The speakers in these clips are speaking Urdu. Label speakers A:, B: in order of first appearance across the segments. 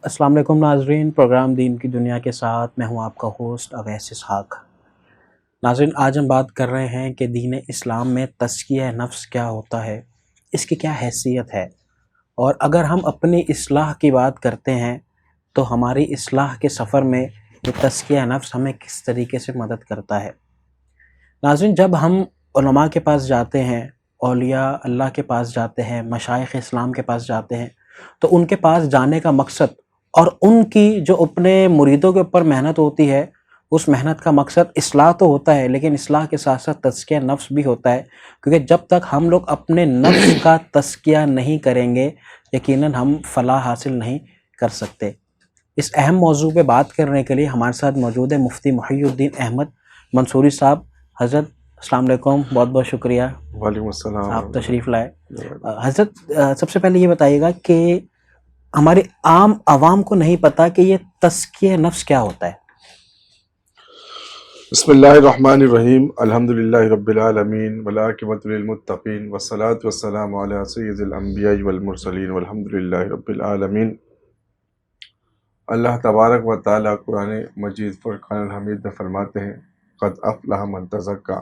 A: السلام علیکم ناظرین، پروگرام دین کی دنیا کے ساتھ میں ہوں آپ کا ہوسٹ اویس اسحاق۔ ناظرین، آج ہم بات کر رہے ہیں کہ دین اسلام میں تزکیہ نفس کیا ہوتا ہے، اس کی کیا حیثیت ہے، اور اگر ہم اپنی اصلاح کی بات کرتے ہیں تو ہماری اصلاح کے سفر میں یہ تزکیہ نفس ہمیں کس طریقے سے مدد کرتا ہے۔ ناظرین، جب ہم علماء کے پاس جاتے ہیں، اولیاء اللہ کے پاس جاتے ہیں، مشائخ اسلام کے پاس جاتے ہیں، تو ان کے پاس جانے کا مقصد اور ان کی جو اپنے مریدوں کے اوپر محنت ہوتی ہے، اس محنت کا مقصد اصلاح تو ہوتا ہے، لیکن اصلاح کے ساتھ ساتھ تزکیہ نفس بھی ہوتا ہے، کیونکہ جب تک ہم لوگ اپنے نفس کا تزکیہ نہیں کریں گے یقیناً ہم فلاح حاصل نہیں کر سکتے۔ اس اہم موضوع پہ بات کرنے کے لیے ہمارے ساتھ موجود ہے مفتی محی الدین احمد منصوری صاحب۔ حضرت السلام علیکم، بہت بہت شکریہ
B: وعلیکم السلام
A: آپ تشریف لائے۔ حضرت سب سے پہلے یہ بتائیے گا کہ ہمارے عام عوام کو نہیں پتہ کہ یہ تزکیہ نفس کیا ہوتا ہے۔
B: بسم اللہ الرحمن الرحیم، الحمدللہ رب العالمین والعاقبۃ للمتقین والصلاۃ والسلام علی سید الانبیاء والمرسلین والحمدللہ رب العالمین۔ اللہ تبارک و تعالیٰ قرآن مجید فرقان الحمید میں فرماتے ہیں، قد افلح من تزکیٰ،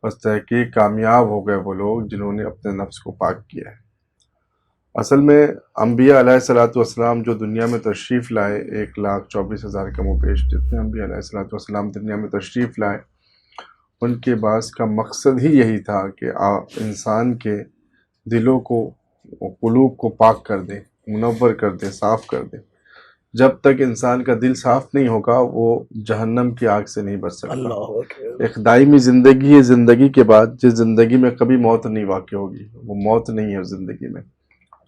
B: بس تحقیق کامیاب ہو گئے وہ لوگ جنہوں نے اپنے نفس کو پاک کیا ہے۔ اصل میں انبیاء علیہ الصلوۃ والسلام جو دنیا میں تشریف لائے، 1,24,000 کم و بیش جتنے انبیاء علیہ الصلوۃ والسلام دنیا میں تشریف لائے، ان کے بعض کا مقصد ہی یہی تھا کہ انسان کے دلوں کو، قلوب کو پاک کر دیں، منور کر دیں، صاف کر دیں۔ جب تک انسان کا دل صاف نہیں ہوگا وہ جہنم کی آگ سے نہیں بچ سکتا۔
A: اللہ اکبر۔
B: ایک دائمی زندگی ہے، زندگی کے بعد جس زندگی میں کبھی موت نہیں واقع ہوگی، وہ موت نہیں ہے اس زندگی میں،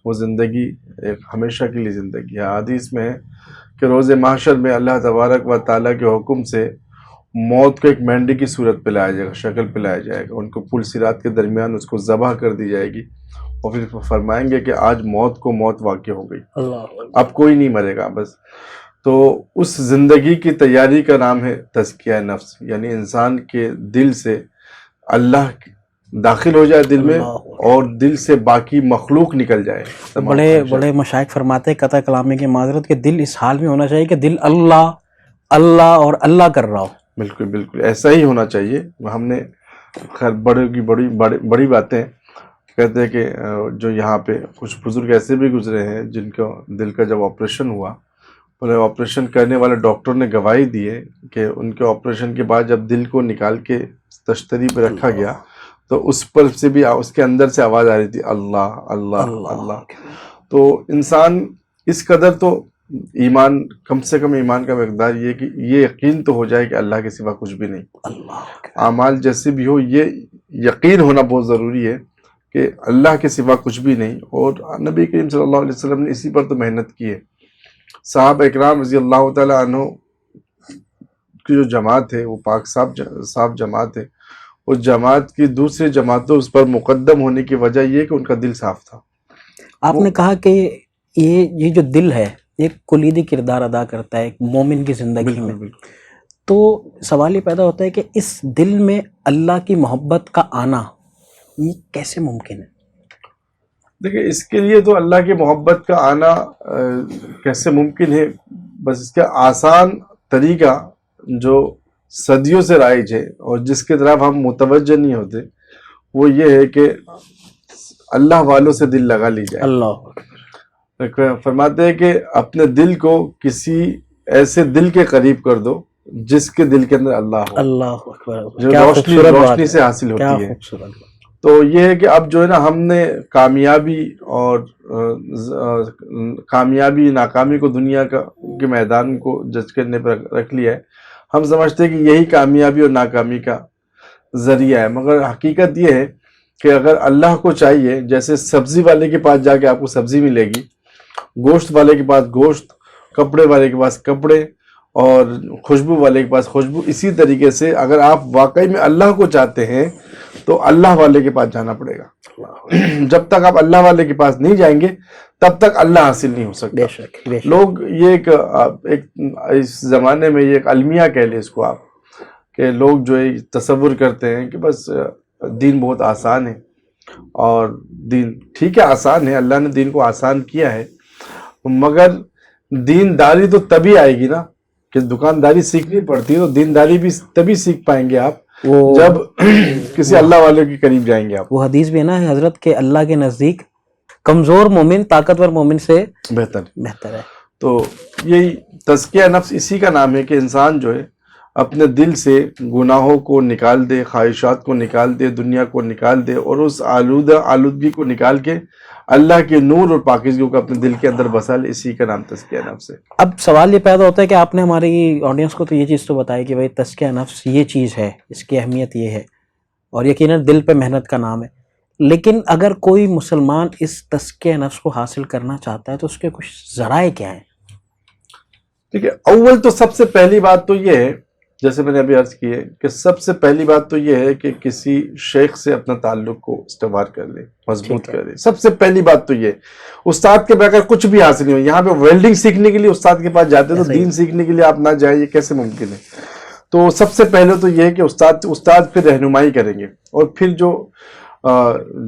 B: وہ زندگی ایک ہمیشہ کے لیے زندگی ہے۔ حدیث میں ہے کہ روز محشر میں اللہ تبارک و تعالیٰ کے حکم سے موت کو ایک مینڈی کی صورت پہ لایا جائے گا، شکل پہ لایا جائے گا، ان کو پل صراط کے درمیان اس کو ذبح کر دی جائے گی، اور پھر فرمائیں گے کہ آج موت کو موت واقع ہو گئی،
A: اللہ
B: اب کوئی نہیں مرے گا بس۔ تو اس زندگی کی تیاری کا نام ہے تزکیہ نفس، یعنی انسان کے دل سے اللہ داخل ہو جائے دل میں، اور دل سے باقی مخلوق نکل جائے۔
A: بڑے مشائخ فرماتے ہیں قطع کلامی کی معذرت کہ دل اس حال میں ہونا چاہیے کہ دل اللہ اللہ اور اللہ کر رہا ہو۔
B: بالکل بالکل ایسا ہی ہونا چاہیے۔ ہم نے خیر بڑی باتیں کہتے ہیں کہ جو یہاں پہ کچھ بزرگ ایسے بھی گزرے ہیں جن کا دل کا جب آپریشن ہوا، انہیں آپریشن کرنے والے ڈاکٹر نے گواہی دی ہے کہ ان کے آپریشن کے بعد جب دل کو نکال کے تشتری پہ رکھا گیا تو اس پر سے بھی اس کے اندر سے آواز آ رہی تھی، اللہ اللہ اللہ۔ تو انسان اس قدر تو ایمان، کم سے کم ایمان کا مقدار یہ کہ یہ یقین تو ہو جائے کہ اللہ کے سوا کچھ بھی نہیں۔ اعمال جیسے بھی ہو یہ یقین ہونا بہت ضروری ہے کہ اللہ کے سوا کچھ بھی نہیں، اور نبی کریم صلی اللہ علیہ وسلم نے اسی پر تو محنت کی ہے۔ صحابہ اکرام رضی اللہ تعالیٰ عنہ کی جو جماعت ہے وہ پاک صاف جماعت ہے، اس جماعت کی دوسری جماعتوں اس پر مقدم ہونے کی وجہ یہ کہ ان کا دل صاف تھا۔
A: آپ نے کہا کہ یہ جو دل ہے ایک کلیدی کردار ادا کرتا ہے ایک مومن کی زندگی میں، تو سوال یہ پیدا ہوتا ہے کہ اس دل میں اللہ کی محبت کا آنا یہ کیسے ممکن ہے؟
B: دیکھیں، اس کے لیے تو اللہ کی محبت کا آنا کیسے ممکن ہے، بس اس کا آسان طریقہ جو صدیوں سے رائج ہے اور جس کی طرف ہم متوجہ نہیں ہوتے، وہ یہ ہے کہ اللہ والوں سے دل لگا لی جائے۔
A: اللہ
B: فرماتے ہیں کہ اپنے دل کو کسی ایسے دل کے قریب کر دو جس کے دل کے اندر اللہ ہو،
A: اللہ اکبر،
B: جو روشنی سے حاصل ہوتی ہے۔ تو یہ ہے کہ اب جو ہے نا، ہم نے کامیابی ناکامی کو دنیا کے میدان کو جج کرنے پر رکھ لیا ہے۔ ہم سمجھتے ہیں کہ یہی کامیابی اور ناکامی کا ذریعہ ہے، مگر حقیقت یہ ہے کہ اگر اللہ کو چاہیے، جیسے سبزی والے کے پاس جا کے آپ کو سبزی ملے گی، گوشت والے کے پاس گوشت، کپڑے والے کے پاس کپڑے، اور خوشبو والے کے پاس خوشبو، اسی طریقے سے اگر آپ واقعی میں اللہ کو چاہتے ہیں تو اللہ والے کے پاس جانا پڑے گا۔ جب تک آپ اللہ والے کے پاس نہیں جائیں گے تب تک اللہ حاصل نہیں ہو سکتا۔ لوگ یہ ایک اس زمانے میں یہ ایک المیہ کہہ لیں اس کو آپ، کہ لوگ جو ہے تصور کرتے ہیں کہ بس دین بہت آسان ہے، اور دین ٹھیک ہے آسان ہے، اللہ نے دین کو آسان کیا ہے، مگر دینداری تو تبھی آئے گی نا کہ دکانداری سیکھنی پڑتی ہے، تو دینداری بھی تبھی سیکھ پائیں گے آپ جب کسی اللہ والے کے قریب جائیں گے آپ.
A: وہ حدیث بھی ہے نا حضرت کہ اللہ کے نزدیک کمزور مومن طاقتور مومن سے بہتر ہے.
B: تو یہی تزکیہ نفس اسی کا نام ہے کہ انسان جو ہے اپنے دل سے گناہوں کو نکال دے، خواہشات کو نکال دے، دنیا کو نکال دے، اور اس آلودگی کو نکال کے اللہ کے نور اور پاکیزگی کو اپنے دل کے اندر بسا لے. اسی کا نام تزکیہ نفس ہے.
A: اب سوال یہ پیدا ہوتا ہے کہ آپ نے ہماری آڈینس کو تو یہ چیز تو بتائی کہ بھائی تزکیہ نفس یہ چیز ہے، اس کی اہمیت یہ ہے، اور یقیناً دل پہ محنت کا نام ہے. لیکن اگر کوئی مسلمان اس تزکیہ نفس کو حاصل کرنا چاہتا ہے تو اس کے کچھ ذرائع کیا ہیں؟
B: ٹھیک ہے، اول تو سب سے پہلی بات تو یہ ہے، جیسے میں نے ابھی عرض کی ہے کہ سب سے پہلی بات تو یہ ہے کہ کسی شیخ سے اپنا تعلق کو استوار کر لے، مضبوط کر لے. سب سے پہلی بات تو یہ، استاد کے بغیر کچھ بھی حاصل نہیں ہو. یہاں پہ ویلڈنگ سیکھنے کے لیے استاد کے پاس جاتے تو دین سیکھنے کے لیے آپ نہ جائیں، یہ کیسے ممکن ہے؟ تو سب سے پہلے تو یہ ہے کہ استاد پھر رہنمائی کریں گے، اور پھر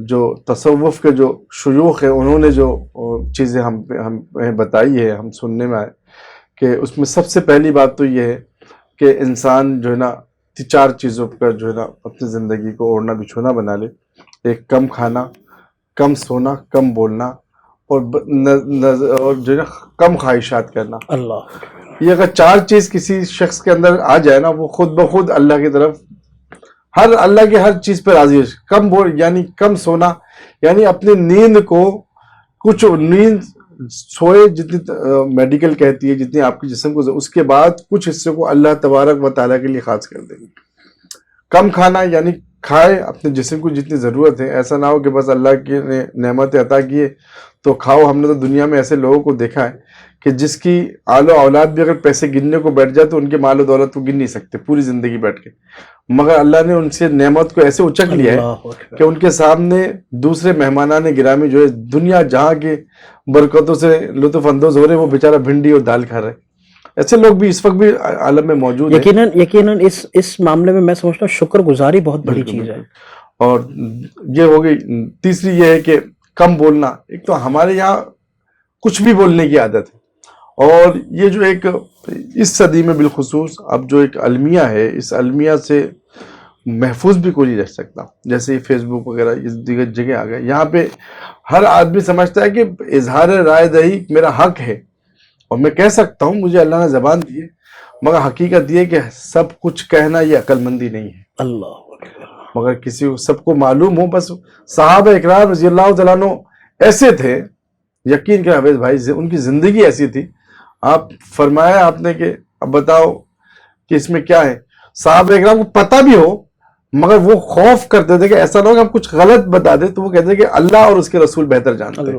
B: جو تصوف کے جو شیوخ ہیں انہوں نے جو چیزیں ہمیں بتائی ہے، ہم سننے میں آئے کہ اس میں سب سے پہلی بات تو یہ ہے کہ انسان جو ہے نا 4 چیزوں پر جو ہے نا اپنی زندگی کو اوڑھنا بچھونا بنا لے. ایک، کم کھانا، کم سونا، کم بولنا، اور جو ہے نا کم خواہشات کرنا.
A: اللہ،
B: یہ اگر 4 چیز کسی شخص کے اندر آ جائے نا، وہ خود بخود اللہ کی طرف اللہ کی ہر چیز پہ راضی ہے. یعنی کم سونا، یعنی اپنی نیند کو نیند سوئے جتنی میڈیکل کہتی ہے، جتنی آپ کے جسم کو، اس کے بعد کچھ حصے کو اللہ تبارک و تعالیٰ کے لیے خاص کر دیں گے. کم کھانا، یعنی کھائے اپنے جسم کو جتنی ضرورت ہے. ایسا نہ ہو کہ بس اللہ کی نے نعمت عطا کیے تو کھاؤ. ہم نے تو دنیا میں ایسے لوگوں کو دیکھا ہے کہ جس کی آل و اولاد بھی اگر پیسے گننے کو بیٹھ جائے تو ان کے مال و دولت کو گن نہیں سکتے پوری زندگی بیٹھ کے، مگر اللہ نے ان سے نعمت کو ایسے اچک لیا ہے کہ ان کے سامنے دوسرے مہمانان گرامی جو ہے دنیا جہاں کے برکتوں سے لطف اندوز ہو رہے، وہ بیچارہ بھنڈی اور دال کھا رہے. ایسے لوگ بھی اس وقت بھی عالم میں موجود ہیں.
A: یقیناً اس معاملے میں میں سمجھتا ہوں شکر گزاری بہت بڑی چیز ہے.
B: اور یہ ہو گئی. تیسری یہ ہے کہ کم بولنا. ایک تو ہمارے یہاں کچھ بھی بولنے کی عادت ہے، اور یہ جو ایک اس صدی میں بالخصوص اب جو ایک المیہ ہے، اس المیہ سے محفوظ بھی کوئی نہیں رہ سکتا. جیسے فیس بک وغیرہ اس دیگر جگہ آ گئے، یہاں پہ ہر آدمی سمجھتا ہے کہ اظہار رائے دہی میرا حق ہے اور میں کہہ سکتا ہوں، مجھے اللہ نے زبان دی ہے، مگر حقیقت یہ کہ سب کچھ کہنا یہ عقل مندی نہیں ہے.
A: اللہ،
B: مگر کسی کو سب کو معلوم ہو. بس صحابہ اکرام رضی اللہ تعالیٰ عنہ ایسے تھے، یقین کریں حفیظ بھائی، ان کی زندگی ایسی تھی. آپ فرمایا آپ نے کہ اب بتاؤ کہ اس میں کیا ہے. صحابہ اکرام کو پتہ بھی ہو مگر وہ خوف کرتے تھے کہ ایسا نہ ہو کہ ہم کچھ غلط بتا دیں، تو وہ کہتے ہیں کہ اللہ اور اس کے رسول بہتر جانتے ہیں.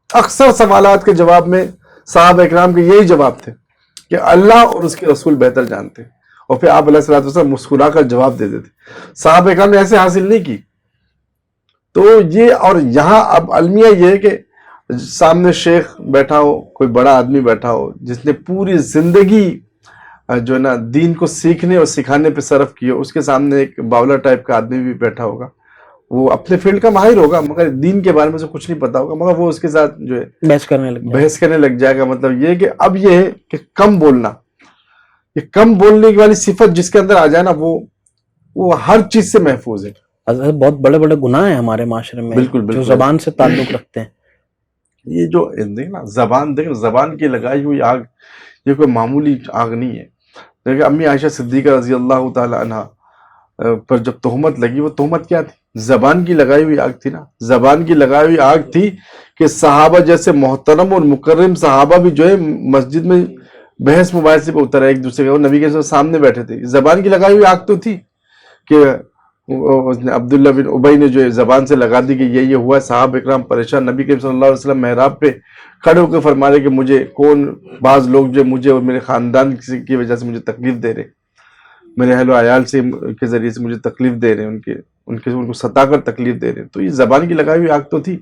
B: اکثر سوالات کے جواب میں صحابہ اکرام کے یہی جواب تھے کہ اللہ اور اس کے رسول بہتر جانتے ہیں، اور پھر آپ علیہ الصلوۃ والسلام مسکرا کر جواب دے دیتے. صحابہ اکرام نے ایسے حاصل نہیں کی. تو یہ، اور یہاں اب المیہ یہ ہے کہ سامنے شیخ بیٹھا ہو، کوئی بڑا آدمی بیٹھا ہو جس نے پوری زندگی جو ہے نا دین کو سیکھنے اور سکھانے پہ صرف کی ہو، اس کے سامنے ایک باولا ٹائپ کا آدمی بھی بیٹھا ہوگا. وہ اپنے فیلڈ کا ماہر ہوگا مگر دین کے بارے میں سے کچھ نہیں پتا ہوگا، مگر وہ اس کے ساتھ جو ہے بحث کرنے لگ جائے گا. مطلب یہ کہ اب یہ ہے کہ کم بولنا، یہ کم بولنے کی والی صفت جس کے اندر آ جائے نا، وہ ہر چیز سے محفوظ ہے.
A: بہت بڑے بڑے گناہ ہیں ہمارے معاشرے میں
B: بالکل
A: جو زبان سے تعلق رکھتے ہیں.
B: یہ جو نا زبان کی لگائی ہوئی آگ، یہ کوئی معمولی آگ نہیں ہے. دیکھیں امی عائشہ صدیقہ رضی اللہ تعالی عنہ پر جب تہمت لگی، وہ تہمت کیا تھی؟ زبان کی لگائی ہوئی آگ تھی نا. زبان کی لگائی ہوئی آگ تھی کہ صحابہ جیسے محترم اور مکرم صحابہ بھی جو ہے مسجد میں بحث مباحثے پہ اتر ایک دوسرے کے، اور نبی کے سامنے بیٹھے تھے. زبان کی لگائی ہوئی آگ تو تھی کہ عبداللہ بن ابی نے جو زبان سے لگا دی کہ یہ ہوا. صحابہ اکرام پریشان. نبی کریم صلی اللہ علیہ وسلم محراب پہ کھڑے ہو کے فرما رہے کہ مجھے بعض لوگ جو مجھے اور میرے خاندان کی وجہ سے مجھے تکلیف دے رہے، میرے اہل و عیال سے کے ذریعے سے مجھے تکلیف دے رہے، ان کو ستا کر تکلیف دے رہے. تو یہ زبان کی لگائی ہوئی آگ تو تھی.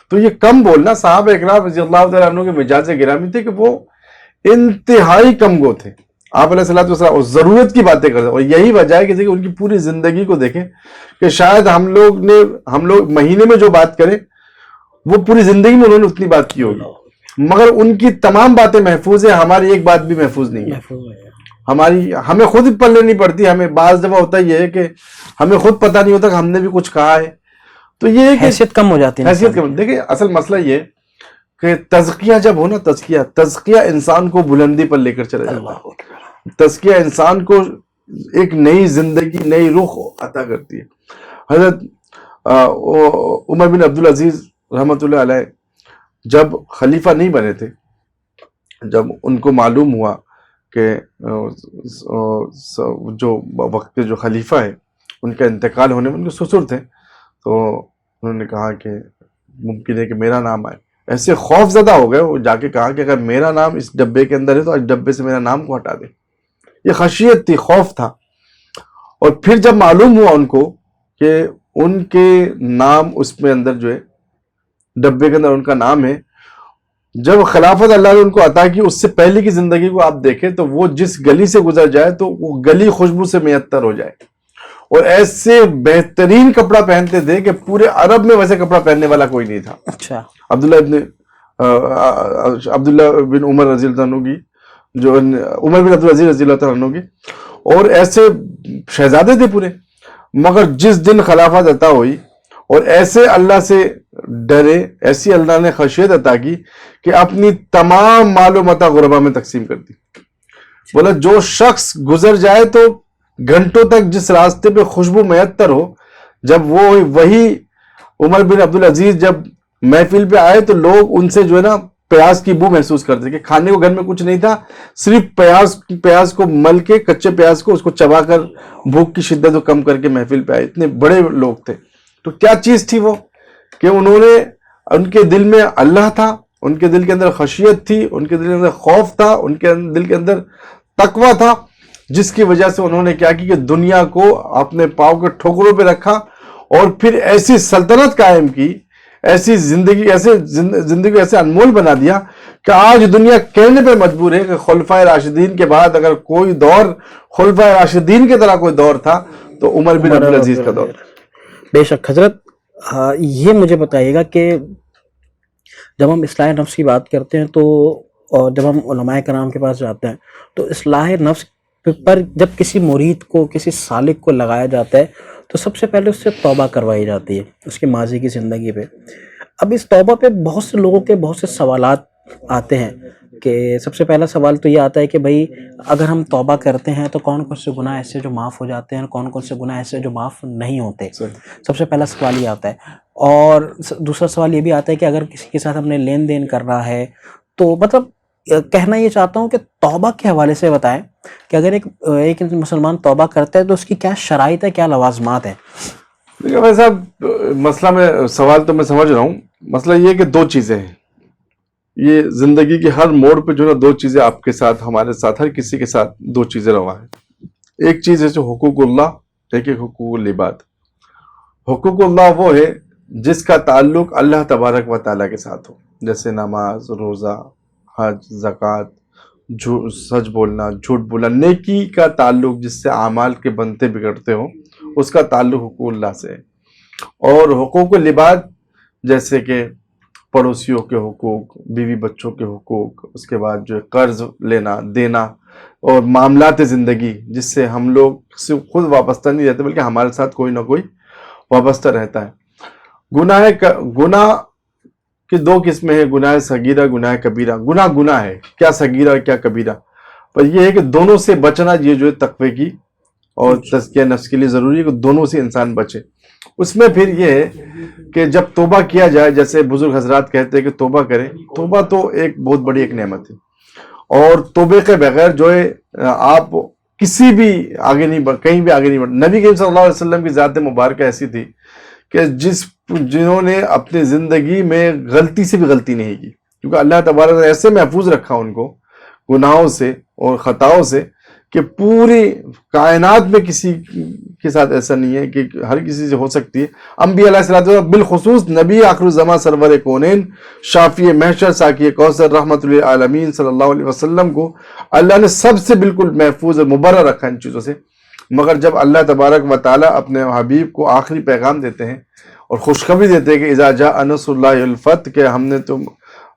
B: تو یہ کم بولنا، صحابہ اکرام رضی اللہ تعالیٰ عنہ کے مزاج گرامی تھے کہ وہ انتہائی کم گو تھے. آپ علیہ الصلوۃ والسلام ضرورت کی باتیں کرتے، اور یہی وجہ ہے کہ ان کی پوری زندگی کو دیکھیں کہ شاید ہم لوگ مہینے میں جو بات کریں وہ پوری زندگی میں انہوں نے اتنی بات کی ہوگی. مگر ان کی تمام باتیں محفوظ ہیں, ہماری ایک بات بھی محفوظ نہیں ہے.
A: محفوظ ہے.
B: ہمیں خود ہی پڑھ لینی پڑتی ہے. ہمیں بعض دفعہ ہوتا یہ ہے کہ ہمیں خود پتہ نہیں ہوتا کہ ہم نے بھی کچھ کہا ہے. تو یہ ہے کہ
A: حیثیت کم ہو جاتی ہے.
B: حیثیت کم. دیکھیں اصل مسئلہ یہ کہ تزکیہ جب ہو نا, تزکیہ انسان کو بلندی پر لے کر چلا جاتا ہے. تزکیہ انسان کو ایک نئی زندگی, نئی روح عطا کرتی ہے. حضرت عمر بن عبدالعزیز رحمۃ اللہ علیہ جب خلیفہ نہیں بنے تھے, جب ان کو معلوم ہوا کہ جو وقت کے جو خلیفہ ہے ان کا انتقال ہونے میں, ان کے سسر تھے, تو انہوں نے کہا کہ ممکن ہے کہ میرا نام آئے. ایسے خوف زدہ ہو گئے, وہ جا کے کہا کہ اگر میرا نام اس ڈبے کے اندر ہے تو اس ڈبے سے میرا نام کو ہٹا دے. یہ خشیت تھی, خوف تھا. اور پھر جب معلوم ہوا ان کو کہ ان کے نام اس میں اندر جو ہے ڈبے کے اندر ان کا نام ہے, جب خلافت اللہ نے ان کو عطا کی, اس سے پہلے کی زندگی کو آپ دیکھیں تو وہ جس گلی سے گزر جائے تو وہ گلی خوشبو سے معطر ہو جائے. اور ایسے بہترین کپڑا پہنتے تھے کہ پورے عرب میں ویسے کپڑا پہننے والا کوئی نہیں تھا.
A: اچھا.
B: عبداللہ بن عمر رضی اللہ عنہ کی, جو عمر بن عبدالعزیز رضی اللہ عنہ کی, اور ایسے شہزادے تھے پورے. مگر جس دن خلافت عطا ہوئی اور ایسے اللہ سے ڈرے, ایسی اللہ نے خشیت عطا کی کہ اپنی تمام مال و متاع غربا میں تقسیم کر دی. بولا جو شخص گزر جائے تو گھنٹوں تک جس راستے پہ خوشبو معطر ہو, جب وہی عمر بن عبدالعزیز جب محفل پہ آئے تو لوگ ان سے جو ہے نا پیاز کی بو محسوس کرتے کہ کھانے کو گھر میں کچھ نہیں تھا, صرف پیاز کو مل کے, کچے پیاز کو اس کو چبا کر بھوک کی شدت کو کم کر کے محفل پہ آئے. اتنے بڑے لوگ تھے. تو کیا چیز تھی وہ کہ انہوں نے, ان کے دل میں اللہ تھا, ان کے دل کے اندر خشیت تھی, ان کے دل کے اندر خوف تھا, ان کے دل کے اندر تقویٰ تھا, جس کی وجہ سے انہوں نے کیا کی کہ دنیا کو اپنے پاؤں کے ٹھوکروں پہ رکھا اور پھر ایسی سلطنت قائم کی, ایسی زندگی ایسے انمول بنا دیا کہ آج دنیا کہنے پہ مجبور ہے کہ خلفائے راشدین کے بعد اگر کوئی دور خلفائے راشدین کی طرح کوئی دور تھا تو عمر بن عبدالعزیز کا دور.
A: بے شک. حضرت یہ مجھے بتائیے گا کہ جب ہم اصلاح نفس کی بات کرتے ہیں تو, اور جب ہم علماء کرام کے پاس جاتے ہیں تو اصلاح نفس پر جب کسی مرید کو, کسی سالک کو لگایا جاتا ہے تو سب سے پہلے اس سے توبہ کروائی جاتی ہے اس کی ماضی کی زندگی پہ. اب اس توبہ پہ بہت سے لوگوں کے بہت سے سوالات آتے ہیں کہ سب سے پہلا سوال تو یہ آتا ہے کہ بھائی اگر ہم توبہ کرتے ہیں تو کون کون سے گناہ ایسے جو معاف ہو جاتے ہیں, کون کون سے گناہ ایسے جو معاف نہیں ہوتے. سب سے پہلا سوال یہ آتا ہے. اور دوسرا سوال یہ بھی آتا ہے کہ اگر کسی کے ساتھ ہم نے لین دین کرنا ہے تو مطلب کہنا یہ چاہتا ہوں کہ توبہ کے حوالے سے بتائیں کہ اگر ایک مسلمان توبہ کرتا ہے تو اس کی کیا شرائط ہے, کیا لوازمات ہیں.
B: دیکھیں بھائی صاحب, مسئلہ میں سوال تو میں سمجھ رہا ہوں. مسئلہ یہ ہے کہ دو چیزیں ہیں. یہ زندگی کے ہر موڑ پہ جو ہے دو چیزیں آپ کے ساتھ, ہمارے ساتھ, ہر کسی کے ساتھ دو چیزیں روا ہیں. ایک چیز ہے جو حقوق اللہ, ایک حقوق العباد. حقوق اللہ وہ ہے جس کا تعلق اللہ تبارک و تعالیٰ کے ساتھ ہو, جیسے نماز, روزہ, حج, زکوٰۃ, سچ بولنا, جھوٹ بولنا, نیکی کا تعلق جس سے اعمال کے بنتے بگڑتے ہوں, اس کا تعلق حقوق اللہ سے ہے. اور حقوق العباد جیسے کہ پڑوسیوں کے حقوق, بیوی بچوں کے حقوق, اس کے بعد جو قرض لینا دینا, اور معاملات زندگی جس سے ہم لوگ صرف خود وابستہ نہیں رہتے بلکہ ہمارے ساتھ کوئی نہ کوئی وابستہ رہتا ہے. گناہ کی دو قسمیں ہیں, گناہ صغیرہ, گناہ کبیرہ. گناہ ہے, کیا صغیرہ کیا کبیرہ, پر یہ ہے کہ دونوں سے بچنا یہ جو ہے تقوی کی اور تزکیہ نفس کے لیے ضروری ہے کہ دونوں سے انسان بچے. اس میں پھر یہ ہے کہ جب توبہ کیا جائے, جیسے بزرگ حضرات کہتے ہیں کہ توبہ کریں, توبہ تو ایک بہت بڑی ایک نعمت ہے. اور توبے کے بغیر جو ہے آپ کسی بھی آگے نہیں بڑھ, کہیں بھی آگے نہیں بڑھ. نبی کریم صلی اللہ علیہ وسلم کی ذات مبارکہ ایسی تھی کہ جنہوں نے اپنی زندگی میں غلطی سے بھی غلطی نہیں کی, کیونکہ اللہ تبارک نے ایسے محفوظ رکھا ان کو گناہوں سے اور خطاؤں سے کہ پوری کائنات میں کسی کے ساتھ ایسا نہیں ہے کہ ہر کسی سے ہو سکتی ہے. انبیاء علیہ الصلوۃ والسلام, بالخصوص نبی آخر الزمان سرور کونین شافی محشر ساقی کوثر رحمت للعالمین صلی اللہ علیہ وسلم کو اللہ نے سب سے بالکل محفوظ اور مبرر رکھا ان چیزوں سے. مگر جب اللہ تبارک و تعالیٰ اپنے حبیب کو آخری پیغام دیتے ہیں اور خوشخبری دیتے ہیں کہ اذا جاء نصر اللہ والفتح, کہ ہم نے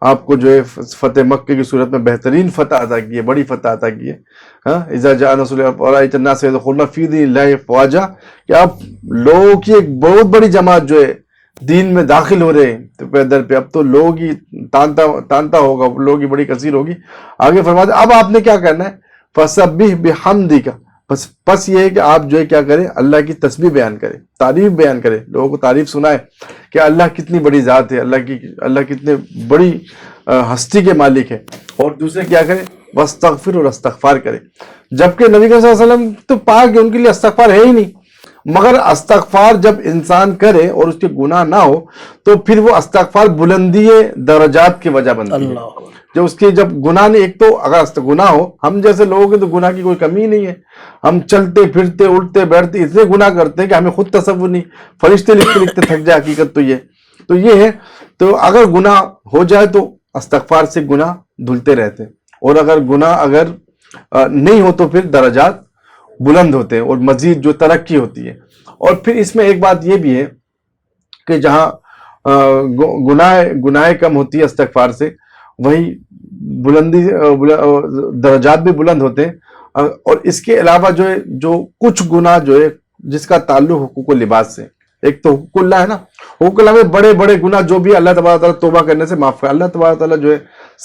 B: آپ کو جو ہے فتح مکہ کی صورت میں بہترین فتح عطا کی ہے، بڑی فتح عطا کی ہے. ہاں اذا جاء نصر اللہ ورأيت الناس يدخلون في دين الله افواجا، کہ اب لوگوں کی ایک بہت بڑی جماعت جو ہے دین میں داخل ہو رہے ہیں تو پیدر پہ. اب تو لوگ ہی تانتا ہوگا، لوگ ہی بڑی کثیر ہوگی. آگے فرماتے اب آپ نے کیا کرنا ہے، فسبح بحمدک، پس یہ ہے کہ آپ جو ہے کیا کریں، اللہ کی تسبیح بیان کریں، تعریف بیان کریں، لوگوں کو تعریف سنائے کہ اللہ کتنی بڑی ذات ہے، اللہ کتنے بڑی ہستی کے مالک ہے. اور دوسرے کیا کریں، واستغفر، اور استغفار کریں. جبکہ نبی صلی اللہ علیہ وسلم تو پاک ہے، ان کے لیے استغفار ہے ہی نہیں. مگر استغفار جب انسان کرے اور اس کے گناہ نہ ہو تو پھر وہ استغفار بلندی درجات کی وجہ بنتی ہے.
A: اللہ
B: جو اس کی جب گناہ نہیں، ایک تو اگر گناہ ہو، ہم جیسے لوگوں کے تو گناہ کی کوئی کمی ہی نہیں ہے، ہم چلتے پھرتے اٹھتے بیٹھتے اتنے گناہ کرتے ہیں کہ ہمیں خود تصور نہیں، فرشتے لکھتے لکھتے تھک جائے. حقیقت تو یہ ہے. تو اگر گناہ ہو جائے تو استغفار سے گناہ دھلتے رہتے ہیں، اور اگر گناہ نہیں ہو تو پھر درجات بلند ہوتے ہیں اور مزید جو ترقی ہوتی ہے. اور پھر اس میں ایک بات یہ بھی ہے کہ جہاں گناہ کم ہوتی ہے استغفار سے، وہی درجات بھی بلند ہوتے ہیں. اور اس کے علاوہ جو کچھ گناہ جو ہے جس کا تعلق حقوق و لباس سے، ایک تو حقوق اللہ ہے نا، حقوق اللہ میں بڑے بڑے گناہ جو بھی اللہ تبارک تعالیٰ توبہ کرنے سے معاف کرے. اللہ تبارک تعالیٰ جو ہے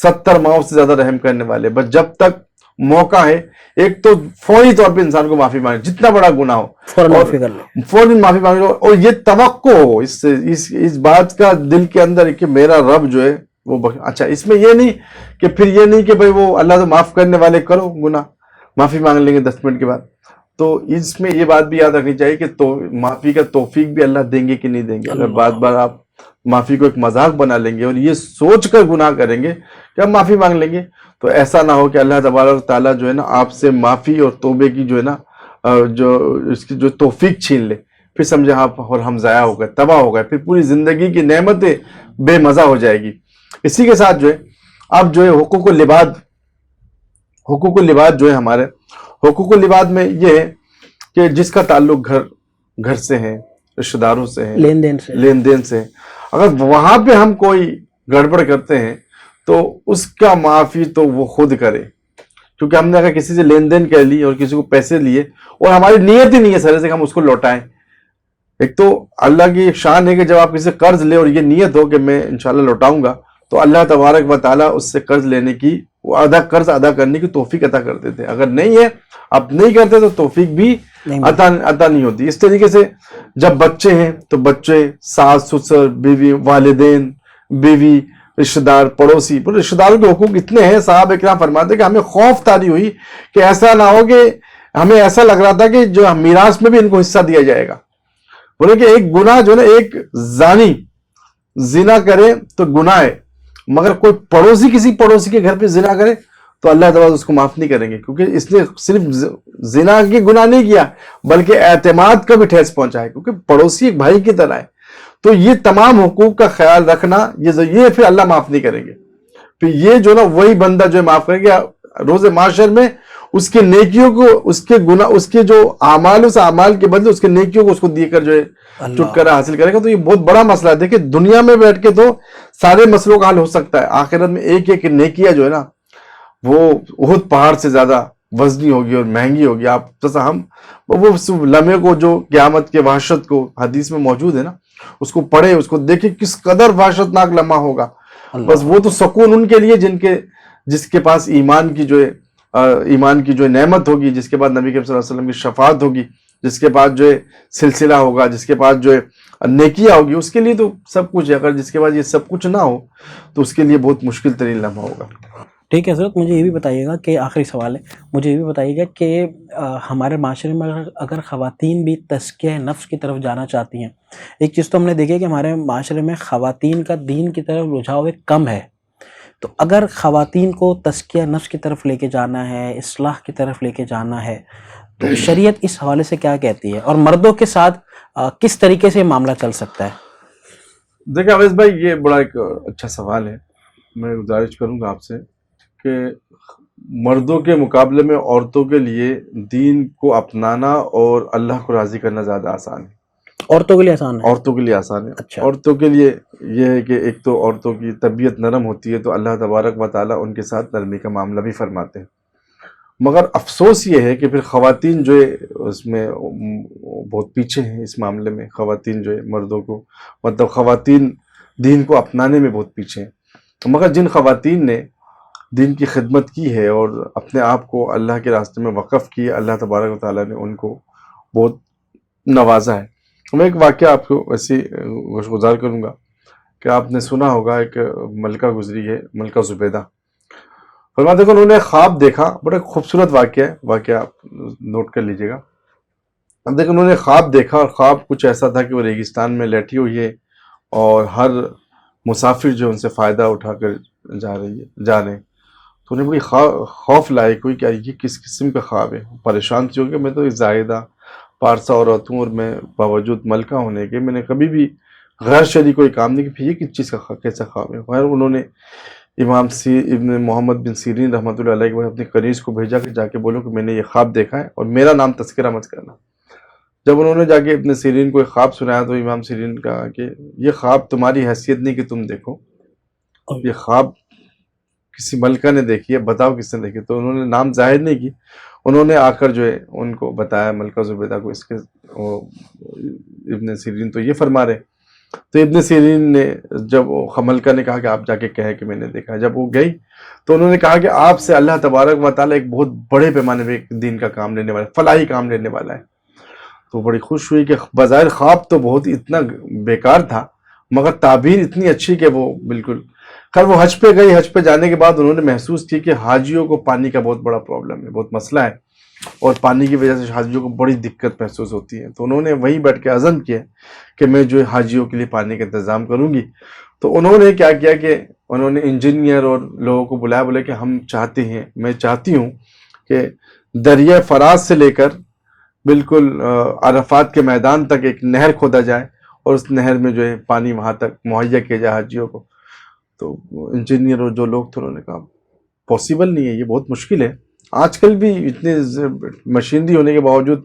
B: 70 ماؤں سے زیادہ رحم کرنے والے. بس جب تک موقع ہے ایک تو فوری طور پہ انسان کو معافی مانگے، جتنا بڑا گناہ ہو
A: فوراً معافی کر لیں،
B: فوراً معافی مانگے. اور یہ توقع ہو اس بات کا دل کے اندر کہ میرا رب جو ہے وہ اچھا. اس میں یہ نہیں کہ پھر یہ نہیں کہ بھئی وہ اللہ تو معاف کرنے والے، کرو گناہ معافی مانگ لیں گے 10 منٹ کے بعد. تو اس میں یہ بات بھی یاد رکھنی چاہیے کہ معافی کا توفیق بھی اللہ دیں گے کہ نہیں دیں گے. اگر بار بار آپ معافی کو ایک مذاق بنا لیں گے اور یہ سوچ کر گناہ کریں گے کہ ہم معافی مانگ لیں گے، تو ایسا نہ ہو کہ اللہ تبارک تعالیٰ جو ہے نا آپ سے معافی اور توبے کی جو ہے نا اس کی جو توفیق چھین لے. پھر سمجھے آپ اور ہم ضائع ہو گئے، تباہ ہو گئے، پھر پوری زندگی کی نعمتیں بے مزہ ہو جائے گی. اسی کے ساتھ جو ہے اب جو ہے حقوق و لباد جو ہے ہمارے حقوق و لباد میں یہ ہے کہ جس کا تعلق گھر سے ہے، رشتہ داروں سے ہے، لین دین سے، اگر وہاں پہ ہم کوئی گڑبڑ کرتے ہیں تو اس کا معافی تو وہ خود کرے. کیونکہ ہم نے اگر کسی سے لین دین کر لی اور کسی کو پیسے لیے اور ہماری نیت ہی نہیں ہے سرے سے کہ ہم اس کو لوٹائیں. ایک تو اللہ کی شان ہے کہ جب آپ کسی سے قرض لے اور یہ نیت ہو کہ میں انشاءاللہ لوٹاؤں گا، تو اللہ تبارک و تعالیٰ اس سے قرض لینے کی، قرض ادا کرنے کی توفیق عطا کر دیتے ہیں. اگر نہیں ہے، آپ نہیں کرتے تو توفیق بھی عطا نہیں ہوتی. اس طریقے سے جب بچے ہیں تو بچے، ساس سسر، بیوی، والدین، بیوی، رشتہ دار، پڑوسی، رشتہ داروں کے حقوق اتنے ہیں. صحابہ کرام فرماتے کہ ہمیں خوف طاری ہوئی کہ ایسا نہ ہو کہ ہمیں ایسا لگ رہا تھا کہ جو میراث میں بھی ان کو حصہ دیا جائے گا. بولے کہ ایک گناہ جو ہے نا، ایک زانی زنا کرے تو گناہ ہے، مگر کوئی پڑوسی کسی پڑوسی کے گھر پہ زنا کرے تو اللہ تعالیٰ اس کو معاف نہیں کریں گے، کیونکہ اس نے صرف زنا کی گناہ نہیں کیا بلکہ اعتماد کا بھی ٹھیس پہنچا ہے، کیونکہ پڑوسی ایک بھائی کی طرح ہے. تو یہ تمام حقوق کا خیال رکھنا، یہ پھر اللہ معاف نہیں کریں گے. پھر یہ جو نا وہی بندہ جو معاف کرے گا روز محشر میں، اس کے نیکیوں کو، اس کے گناہ، اس کے جو اعمال، اس اعمال کے بدلے اس کے نیکیوں کو اس کو دے کر جو ہے چھٹکارا حاصل کرے گا. تو یہ بہت بڑا مسئلہ ہے. دیکھیں دنیا میں بیٹھ کے تو سارے مسئلوں کا حل ہو سکتا ہے، آخرت میں ایک ایک نیکیاں جو ہے نا وہ احد پہاڑ سے زیادہ وزنی ہوگی اور مہنگی ہوگی. آپ جیسا ہم وہ لمحے کو جو قیامت کے وحشت کو حدیث میں موجود ہے نا، اس کو پڑھے، اس کو دیکھیں کس قدر وحشت ناک لمحہ ہوگا. بس وہ تو سکون ان کے لیے جس کے پاس ایمان کی جو ہے نعمت ہوگی، جس کے بعد نبی کریم صلی اللہ علیہ وسلم کی شفاعت ہوگی، جس کے بعد جو ہے سلسلہ ہوگا، جس کے بعد جو ہے نیکیاں ہوگی، اس کے لیے تو سب کچھ ہے. اگر جس کے بعد یہ سب کچھ نہ ہو تو اس کے لیے بہت مشکل ترین لمحہ ہوگا.
A: ٹھیک ہے حضرت، مجھے یہ بھی بتائیے گا کہ آخری سوال ہے، مجھے یہ بھی بتائیے گا کہ ہمارے معاشرے میں اگر خواتین بھی تزکیہ نفس کی طرف جانا چاہتی ہیں، ایک چیز تو ہم نے دیکھی ہے کہ ہمارے معاشرے میں خواتین کا دین کی طرف رجحاؤ کم ہے، تو اگر خواتین کو تزکیہ نفس کی طرف لے کے جانا ہے، اصلاح کی طرف لے کے جانا ہے، تو شریعت اس حوالے سے کیا کہتی ہے، اور مردوں کے ساتھ کس طریقے سے معاملہ چل سکتا ہے؟
B: دیکھیں اویس بھائی، یہ بڑا ایک اچھا سوال ہے. میں گزارش کروں گا آپ سے کہ مردوں کے مقابلے میں عورتوں کے لیے دین کو اپنانا اور اللہ کو راضی کرنا زیادہ آسان ہے.
A: عورتوں کے لیے آسان ہے؟
B: عورتوں کے لیے آسان ہے.
A: اچھا.
B: عورتوں کے لیے یہ ہے کہ ایک تو عورتوں کی طبیعت نرم ہوتی ہے تو اللہ تبارک و تعالیٰ ان کے ساتھ نرمی کا معاملہ بھی فرماتے ہیں. مگر افسوس یہ ہے کہ پھر خواتین جو ہے اس میں بہت پیچھے ہیں اس معاملے میں. خواتین جو ہے مردوں کو مطلب خواتین دین کو اپنانے میں بہت پیچھے ہیں. مگر جن خواتین نے دین کی خدمت کی ہے اور اپنے آپ کو اللہ کے راستے میں وقف کی، اللہ تبارک و تعالیٰ نے ان کو بہت نوازا ہے. میں ایک واقعہ آپ کو ایسی گزار کروں گا کہ آپ نے سنا ہوگا، ایک ملکہ گزری ہے، ملکہ زبیدہ. فرماتے ہیں انہوں نے خواب دیکھا، بڑا خوبصورت واقعہ ہے، واقعہ آپ نوٹ کر لیجئے گا. اب دیکھیں انہوں نے خواب دیکھا اور خواب کچھ ایسا تھا کہ وہ ریگستان میں لیٹی ہوئی ہے اور ہر مسافر جو ان سے فائدہ اٹھا کر جا رہے ہیں. تو انہیں بڑی خوف لائق ہوئی کہ یہ کس قسم کا خواب ہے. پریشان تھی کہ میں تو ایک زاہدہ پارسا عورت ہوں اور میں باوجود ملکہ ہونے کے میں نے کبھی بھی غیر شرعی کوئی کام نہیں کہ یہ کس چیز کا کیسا خواب ہے. خیر انہوں نے امام ابن محمد بن سیرین رحمۃ اللہ علیہ کے اپنے قریش کو بھیجا کہ جا کے بولو کہ میں نے یہ خواب دیکھا ہے اور میرا نام تذکرہ مت کرنا. جب انہوں نے جا کے ابن سیرین کو ایک خواب سنایا تو امام سیرین کہا کہ یہ خواب تمہاری حیثیت نہیں کہ تم دیکھو، یہ خواب کسی ملکہ نے دیکھی ہے، بتاؤ کس نے دیکھی. تو انہوں نے نام ظاہر نہیں کی. انہوں نے آ کر جو ہے ان کو بتایا ملکہ زبیدہ کو، اس کے ابن سیرین تو یہ فرما رہے. تو ابن سیرین نے جب ملکہ نے کہا کہ آپ جا کے کہے کہ میں نے دیکھا، جب وہ گئی تو انہوں نے کہا کہ آپ سے اللہ تبارک و تعالیٰ ایک بہت بڑے پیمانے پہ دین کا کام لینے والا ہے، فلاحی کام لینے والا ہے. تو بڑی خوش ہوئی کہ بظاہر خواب تو بہت اتنا بیکار تھا مگر تعبیر اتنی اچھی کہ وہ بالکل. خیر وہ حج پہ گئی. حج پہ جانے کے بعد انہوں نے محسوس کی کہ حاجیوں کو پانی کا بہت بڑا پرابلم ہے، بہت مسئلہ ہے اور پانی کی وجہ سے حاجیوں کو بڑی دقت محسوس ہوتی ہے. تو انہوں نے وہیں بیٹھ کے عزم کیا کہ میں جو حاجیوں کے لیے پانی کا انتظام کروں گی. تو انہوں نے کیا کیا کہ انہوں نے انجینئر اور لوگوں کو بلایا، بولے کہ ہم چاہتے ہیں، میں چاہتی ہوں کہ دریائے فرات سے لے کر بالکل عرفات کے میدان تک ایک نہر کھودا جائے اور اس نہر میں جو ہے پانی وہاں تک مہیا کیا جائے حاجیوں کو. تو انجینئر اور جو لوگ تھے انہوں نے کہا پاسبل نہیں ہے، یہ بہت مشکل ہے. آج کل بھی اتنے مشینری ہونے کے باوجود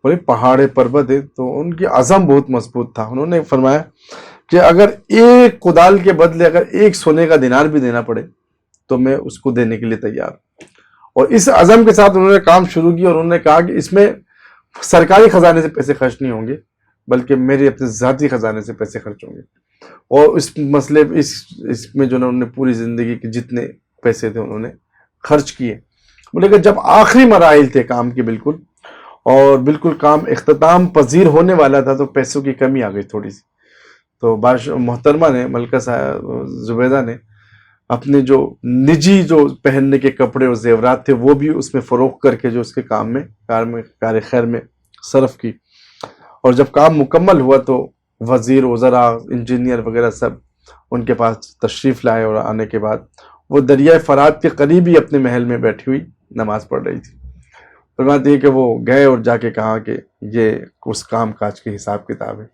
B: بڑے پہاڑ پربت ہے. تو ان کی عزم بہت مضبوط تھا. انہوں نے فرمایا کہ اگر ایک کدال کے بدلے اگر ایک سونے کا دینار بھی دینا پڑے تو میں اس کو دینے کے لیے تیار ہوں. اور اس عزم کے ساتھ انہوں نے کام شروع کیا اور انہوں نے کہا کہ اس میں سرکاری خزانے سے پیسے خرچ نہیں ہوں گے بلکہ میرے اپنے ذاتی خزانے سے پیسے خرچ ہوں گے. اور اس مسئلے اس میں جو انہوں نے پوری زندگی کے جتنے پیسے تھے انہوں نے خرچ کیے. بولے کہ جب آخری مراحل تھے کام کے بالکل اور بالکل کام اختتام پذیر ہونے والا تھا تو پیسوں کی کمی آ گئی تھوڑی سی. تو محترمہ نے ملکہ زبیدہ نے اپنے جو نجی جو پہننے کے کپڑے اور زیورات تھے وہ بھی اس میں فروخت کر کے جو اس کے کار خیر میں صرف کی. اور جب کام مکمل ہوا تو وزیر وزراء انجینئر وغیرہ سب ان کے پاس تشریف لائے اور آنے کے بعد وہ دریائے فرات کے قریب ہی اپنے محل میں بیٹھی ہوئی نماز پڑھ رہی تھی. فرماتی ہے کہ وہ گئے اور جا کے کہا کہ یہ اس کام کاج کے حساب کتاب ہے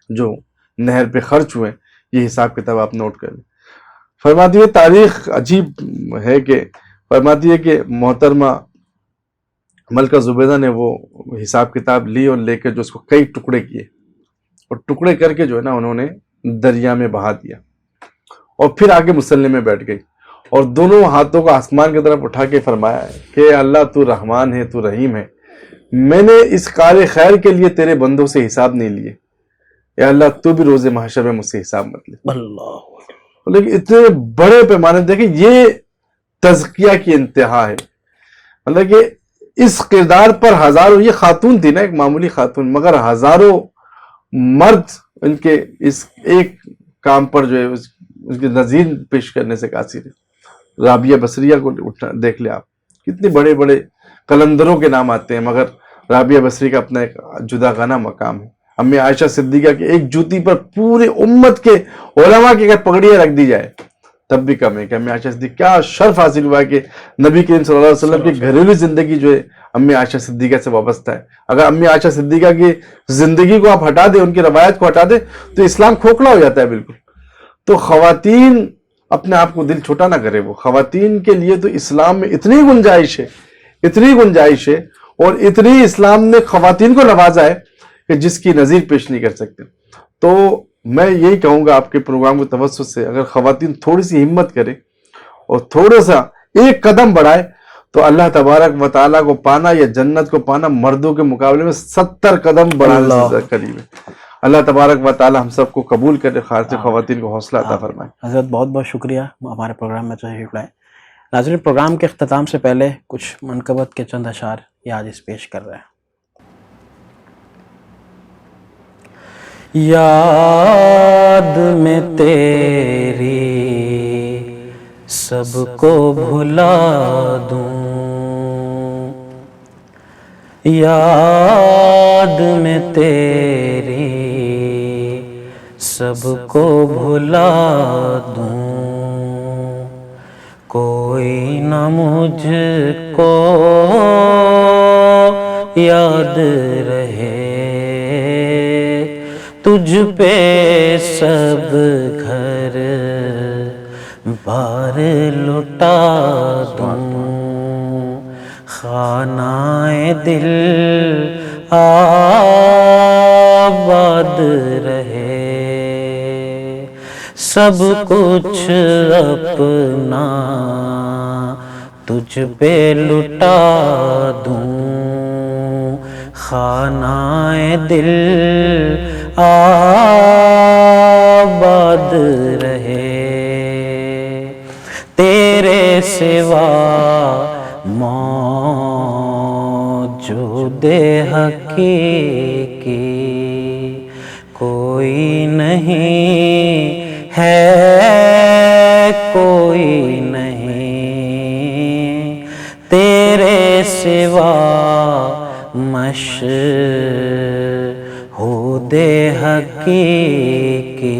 B: جو نہر پہ خرچ ہوئے، یہ حساب کتاب آپ نوٹ کر لیں. فرماتی ہے تاریخ عجیب ہے کہ فرماتی ہے کہ محترمہ ملکہ زبیدہ نے وہ حساب کتاب لی اور لے کے جو اس کو کئی ٹکڑے کیے اور ٹکڑے کر کے جو ہے نا انہوں نے دریا میں بہا دیا اور پھر آگے مصلی میں بیٹھ گئی اور دونوں ہاتھوں کو آسمان کی طرف اٹھا کے فرمایا ہے کہ اللہ تو رحمان ہے، تو رحیم ہے، میں نے اس کار خیر کے لیے تیرے بندوں سے حساب نہیں لیے، یا اللہ تو بھی روز محشر میں مجھ سے حساب مت لے. اللہ لیکن اتنے بڑے پیمانے دیکھیں یہ تزکیہ کی انتہا ہے. مطلب کہ اس کردار پر ہزاروں، یہ خاتون تھی نا ایک معمولی خاتون، مگر ہزاروں مرد ان کے اس ایک کام پر جو ہے اس کی نظیر پیش کرنے سے قاصر ہے. رابعہ بصریہ کو دیکھ لیں آپ، کتنے بڑے بڑے قلندروں کے نام آتے ہیں مگر رابعہ بصری کا اپنا ایک جدا گانا مقام ہے. امی عائشہ صدیقہ کی ایک جوتی پر پورے امت کے علماء کی اگر پگڑیاں رکھ دی جائے تب بھی کم ہے کہ امی عائشہ صدیقہ کیا شرف حاصل ہوا ہے کہ نبی کریم صلی اللہ علیہ وسلم کی گھریلو زندگی جو ہے امی عائشہ صدیقہ سے وابستہ ہے. اگر امی عائشہ صدیقہ کی زندگی کو آپ ہٹا دیں، ان کی روایت کو ہٹا دیں تو اسلام کھوکھلا ہو جاتا ہے بالکل. تو خواتین اپنے آپ کو دل چھوٹا نہ کرے. وہ خواتین کے لیے تو اسلام میں اتنی گنجائش ہے اور اتنی اسلام نے خواتین کو نوازا ہے کہ جس کی نظیر پیش نہیں کر سکتے. تو میں یہی کہوں گا آپ کے پروگرام کے توسط سے، اگر خواتین تھوڑی سی ہمت کرے اور تھوڑا سا ایک قدم بڑھائے تو اللہ تبارک و تعالیٰ کو پانا یا جنت کو پانا مردوں کے مقابلے میں 70 قدم بڑھانے سے قریب ہے. اللہ تبارک و تعالیٰ ہم سب کو قبول کرے، خاص خواتین کو حوصلہ عطا فرمائے.
A: حضرت بہت بہت شکریہ ہمارے پروگرام میں تشریف لائے. ناظرین، پروگرام کے اختتام سے پہلے کچھ منقبت کے چند اشعار یہ آج پیش کر رہے ہیں. یاد میں تیری سب کو بھلا دوں، یاد میں تیری سب کو بھلا دوں، کوئی نہ مجھ کو یاد رہے، تجھ پہ سب گھر بار لٹا دوں، خانہ دل آباد رہے، سب کچھ اپنا تجھ پہ لٹا دوں، خانہ دل آباد رہے، تیرے سوا موجود حقیقی کوئی نہیں ہے، کوئی نہیں، تیرے سوا مشہود حقیقی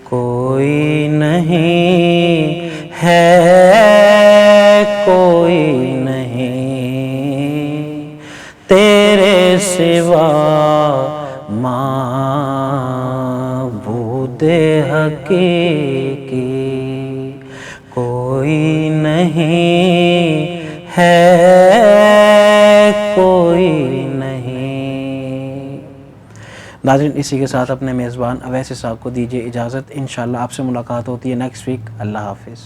A: کوئی نہیں ہے، کوئی نہیں، تیرے سوا معبود حقیقی کوئی نہیں ہے، کوئی نہیں. ناظرین، اسی کے ساتھ اپنے میزبان اویس اسحاق کو دیجیے اجازت. انشاءاللہ آپ سے ملاقات ہوتی ہے نیکسٹ ویک. اللہ حافظ.